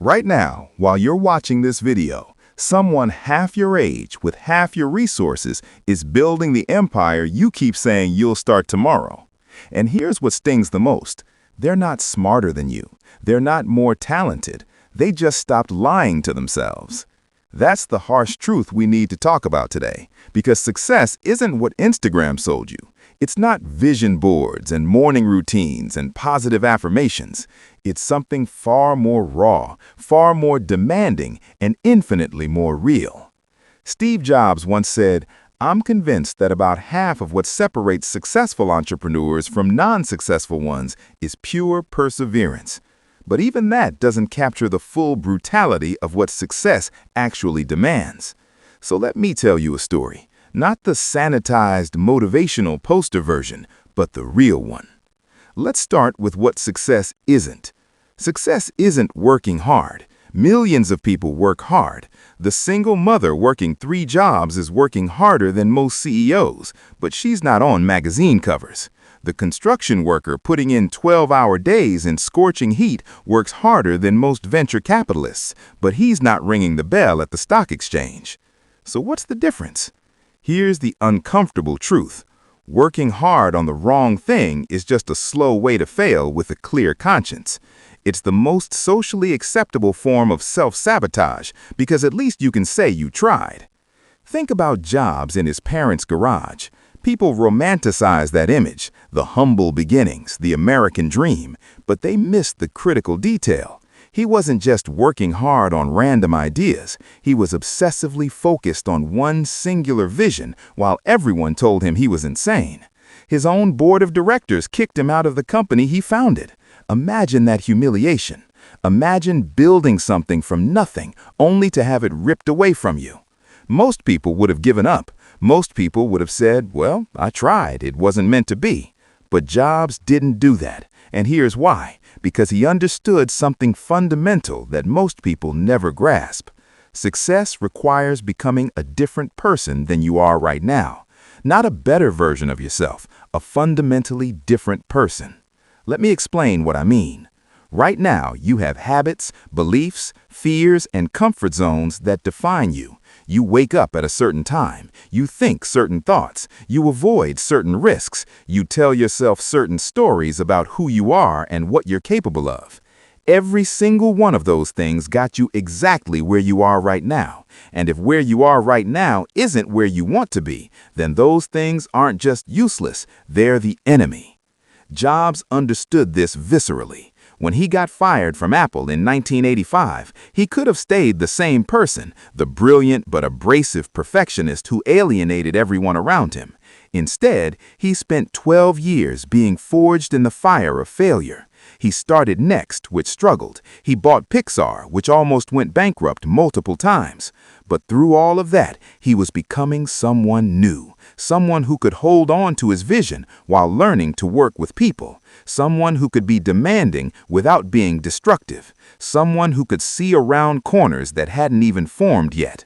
Right now, while you're watching this video, someone half your age with half your resources is building the empire you keep saying you'll start tomorrow. And here's what stings the most. They're not smarter than you. They're not more talented. They just stopped lying to themselves. That's the harsh truth we need to talk about today, because success isn't what Instagram sold you. It's not vision boards and morning routines and positive affirmations. It's something far more raw, far more demanding, and infinitely more real. Steve Jobs once said, "I'm convinced that about half of what separates successful entrepreneurs from non-successful ones is pure perseverance." But even that doesn't capture the full brutality of what success actually demands. So let me tell you a story. Not the sanitized, motivational poster version, but the real one. Let's start with what success isn't. Success isn't working hard. Millions of people work hard. The single mother working 3 jobs is working harder than most CEOs, but she's not on magazine covers. The construction worker putting in 12-hour days in scorching heat works harder than most venture capitalists, but he's not ringing the bell at the stock exchange. So what's the difference? Here's the uncomfortable truth. Working hard on the wrong thing is just a slow way to fail with a clear conscience. It's the most socially acceptable form of self-sabotage because at least you can say you tried. Think about Jobs in his parents' garage. People romanticize that image, the humble beginnings, the American dream, but they missed the critical detail. He wasn't just working hard on random ideas. He was obsessively focused on one singular vision while everyone told him he was insane. His own board of directors kicked him out of the company he founded. Imagine that humiliation. Imagine building something from nothing only to have it ripped away from you. Most people would have given up. Most people would have said, "Well, I tried. It wasn't meant to be." But Jobs didn't do that. And here's why. Because he understood something fundamental that most people never grasp. Success requires becoming a different person than you are right now. Not a better version of yourself, a fundamentally different person. Let me explain what I mean. Right now, you have habits, beliefs, fears, and comfort zones that define you. You wake up at a certain time. You think certain thoughts. You avoid certain risks. You tell yourself certain stories about who you are and what you're capable of. Every single one of those things got you exactly where you are right now. And if where you are right now isn't where you want to be, then those things aren't just useless, they're the enemy. Jobs understood this viscerally. When he got fired from Apple in 1985, he could have stayed the same person, the brilliant but abrasive perfectionist who alienated everyone around him. Instead, he spent 12 years being forged in the fire of failure. He started Next, which struggled. He bought Pixar, which almost went bankrupt multiple times. But through all of that, he was becoming someone new, someone who could hold on to his vision while learning to work with people, someone who could be demanding without being destructive, someone who could see around corners that hadn't even formed yet.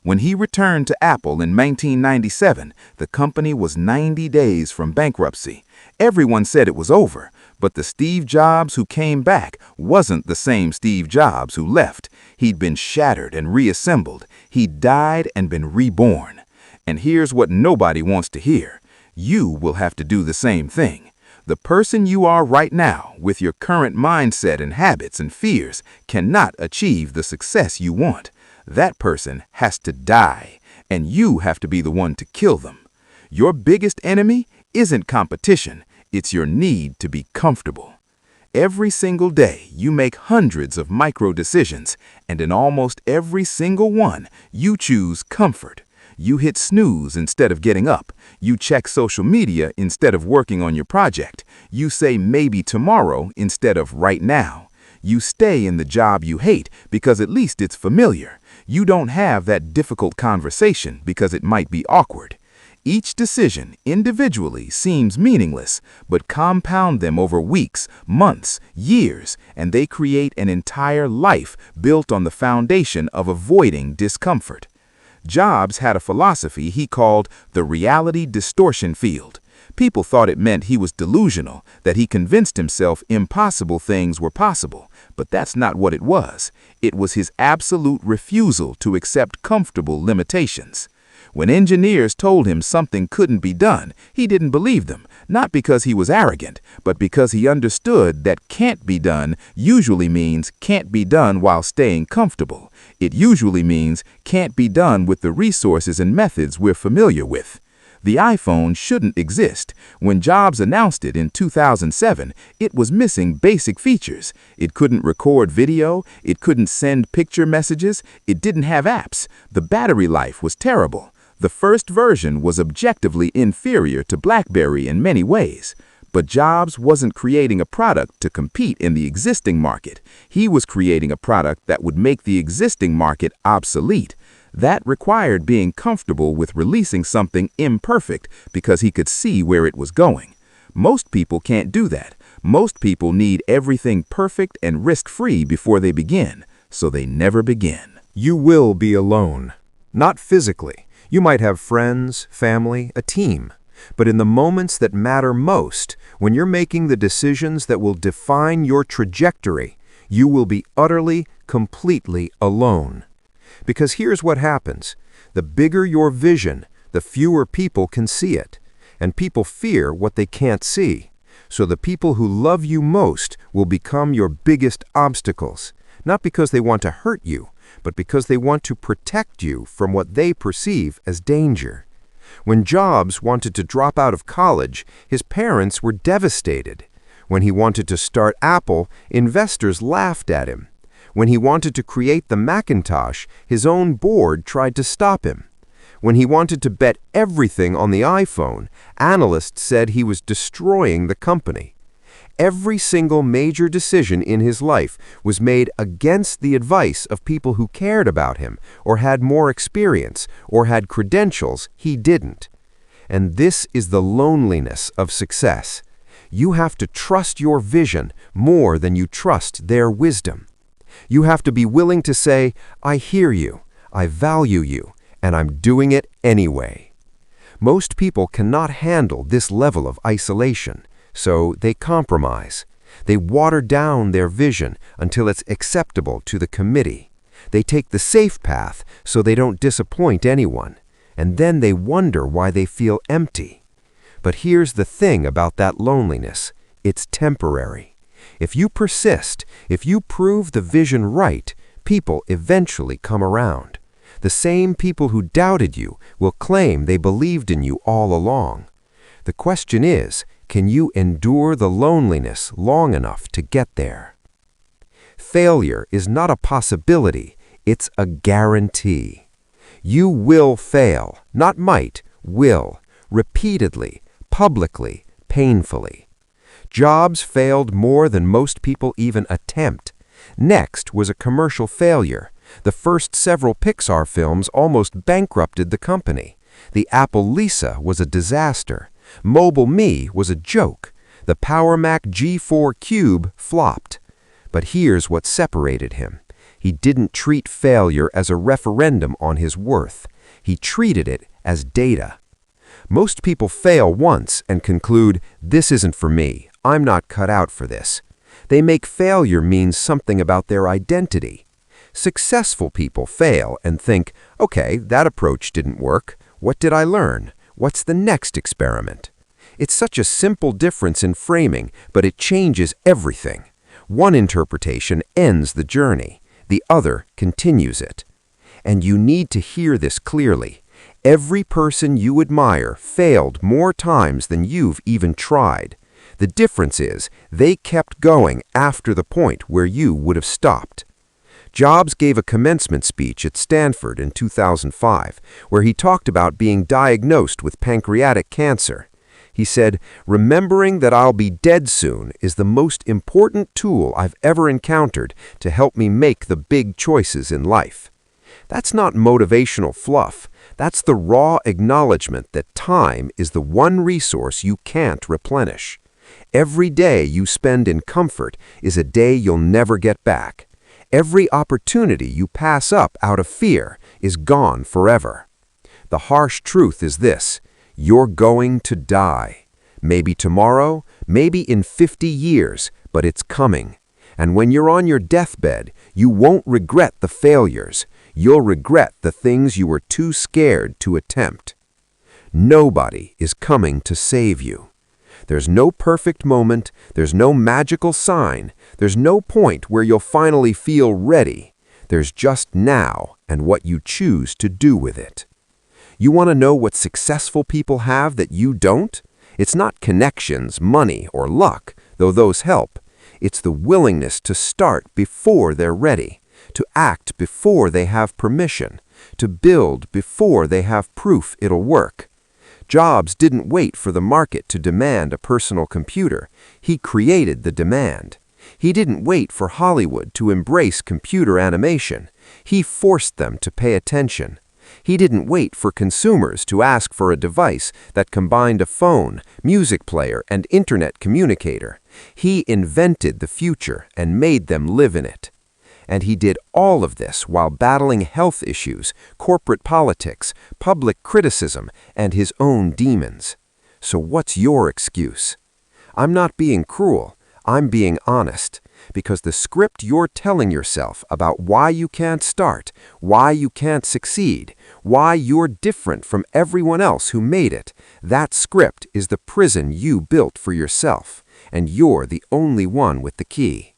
When he returned to Apple in 1997, the company was 90 days from bankruptcy. Everyone said it was over, but the Steve Jobs who came back wasn't the same Steve Jobs who left. He'd been shattered and reassembled. He'd died and been reborn. And here's what nobody wants to hear. You will have to do the same thing. The person you are right now, with your current mindset and habits and fears, cannot achieve the success you want. That person has to die, and you have to be the one to kill them. Your biggest enemy isn't competition, it's your need to be comfortable. Every single day, you make hundreds of micro decisions, and in almost every single one, you choose comfort. You hit snooze instead of getting up. You check social media instead of working on your project. You say maybe tomorrow instead of right now. You stay in the job you hate because at least it's familiar. You don't have that difficult conversation because it might be awkward. Each decision individually seems meaningless, but compound them over weeks, months, years, and they create an entire life built on the foundation of avoiding discomfort. Jobs had a philosophy he called the reality distortion field. People thought it meant he was delusional, that he convinced himself impossible things were possible, but that's not what it was. It was his absolute refusal to accept comfortable limitations. When engineers told him something couldn't be done, he didn't believe them, not because he was arrogant, but because he understood that can't be done usually means can't be done while staying comfortable. It usually means can't be done with the resources and methods we're familiar with. The iPhone shouldn't exist. When Jobs announced it in 2007, it was missing basic features. It couldn't record video, it couldn't send picture messages, it didn't have apps. The battery life was terrible. The first version was objectively inferior to BlackBerry in many ways. But Jobs wasn't creating a product to compete in the existing market. He was creating a product that would make the existing market obsolete. That required being comfortable with releasing something imperfect because he could see where it was going. Most people can't do that. Most people need everything perfect and risk-free before they begin, so they never begin. You will be alone. Not physically. You might have friends, family, a team. But in the moments that matter most, when you're making the decisions that will define your trajectory, you will be utterly, completely alone. Because here's what happens. The bigger your vision, the fewer people can see it. And people fear what they can't see. So the people who love you most will become your biggest obstacles. Not because they want to hurt you, but because they want to protect you from what they perceive as danger. When Jobs wanted to drop out of college, his parents were devastated. When he wanted to start Apple, investors laughed at him. When he wanted to create the Macintosh, his own board tried to stop him. When he wanted to bet everything on the iPhone, analysts said he was destroying the company. Every single major decision in his life was made against the advice of people who cared about him, or had more experience, or had credentials he didn't. And this is the loneliness of success. You have to trust your vision more than you trust their wisdom. You have to be willing to say, I hear you, I value you, and I'm doing it anyway. Most people cannot handle this level of isolation, so they compromise. They water down their vision until it's acceptable to the committee. They take the safe path so they don't disappoint anyone, and then they wonder why they feel empty. But here's the thing about that loneliness. It's temporary. If you persist, if you prove the vision right, people eventually come around. The same people who doubted you will claim they believed in you all along. The question is, can you endure the loneliness long enough to get there? Failure is not a possibility, it's a guarantee. You will fail, not might, will, repeatedly, publicly, painfully. Jobs failed more than most people even attempt. Next was a commercial failure. The first several Pixar films almost bankrupted the company. The Apple Lisa was a disaster. Mobile Me was a joke. The Power Mac G4 Cube flopped. But here's what separated him. He didn't treat failure as a referendum on his worth. He treated it as data. Most people fail once and conclude, this isn't for me. I'm not cut out for this. They make failure mean something about their identity. Successful people fail and think, okay, that approach didn't work. What did I learn? What's the next experiment? It's such a simple difference in framing, but it changes everything. One interpretation ends the journey. The other continues it. And you need to hear this clearly. Every person you admire failed more times than you've even tried. The difference is, they kept going after the point where you would have stopped. Jobs gave a commencement speech at Stanford in 2005, where he talked about being diagnosed with pancreatic cancer. He said, remembering that I'll be dead soon is the most important tool I've ever encountered to help me make the big choices in life. That's not motivational fluff. That's the raw acknowledgement that time is the one resource you can't replenish. Every day you spend in comfort is a day you'll never get back. Every opportunity you pass up out of fear is gone forever. The harsh truth is this: you're going to die. Maybe tomorrow, maybe in 50 years, but it's coming. And when you're on your deathbed, you won't regret the failures. You'll regret the things you were too scared to attempt. Nobody is coming to save you. There's no perfect moment, there's no magical sign, there's no point where you'll finally feel ready. There's just now and what you choose to do with it. You want to know what successful people have that you don't? It's not connections, money, or luck, though those help. It's the willingness to start before they're ready, to act before they have permission, to build before they have proof it'll work. Jobs didn't wait for the market to demand a personal computer. He created the demand. He didn't wait for Hollywood to embrace computer animation. He forced them to pay attention. He didn't wait for consumers to ask for a device that combined a phone, music player, and internet communicator. He invented the future and made them live in it. And he did all of this while battling health issues, corporate politics, public criticism, and his own demons. So what's your excuse? I'm not being cruel. I'm being honest, because the script you're telling yourself about why you can't start, why you can't succeed, why you're different from everyone else who made it, that script is the prison you built for yourself, and you're the only one with the key.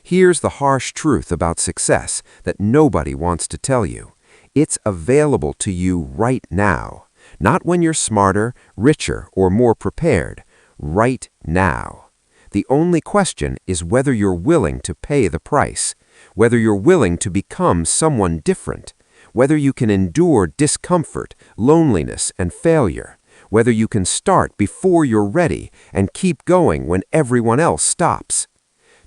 Here's the harsh truth about success that nobody wants to tell you. It's available to you right now, not when you're smarter, richer, or more prepared. Right now. The only question is whether you're willing to pay the price, whether you're willing to become someone different, whether you can endure discomfort, loneliness, and failure, whether you can start before you're ready and keep going when everyone else stops.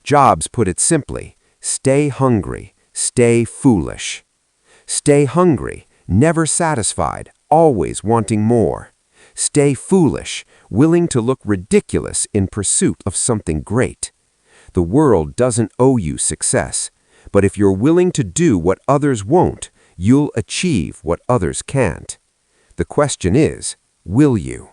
Jobs put it simply, stay hungry, stay foolish. Stay hungry, never satisfied, always wanting more. Stay foolish, willing to look ridiculous in pursuit of something great. The world doesn't owe you success, but if you're willing to do what others won't, you'll achieve what others can't. The question is, will you?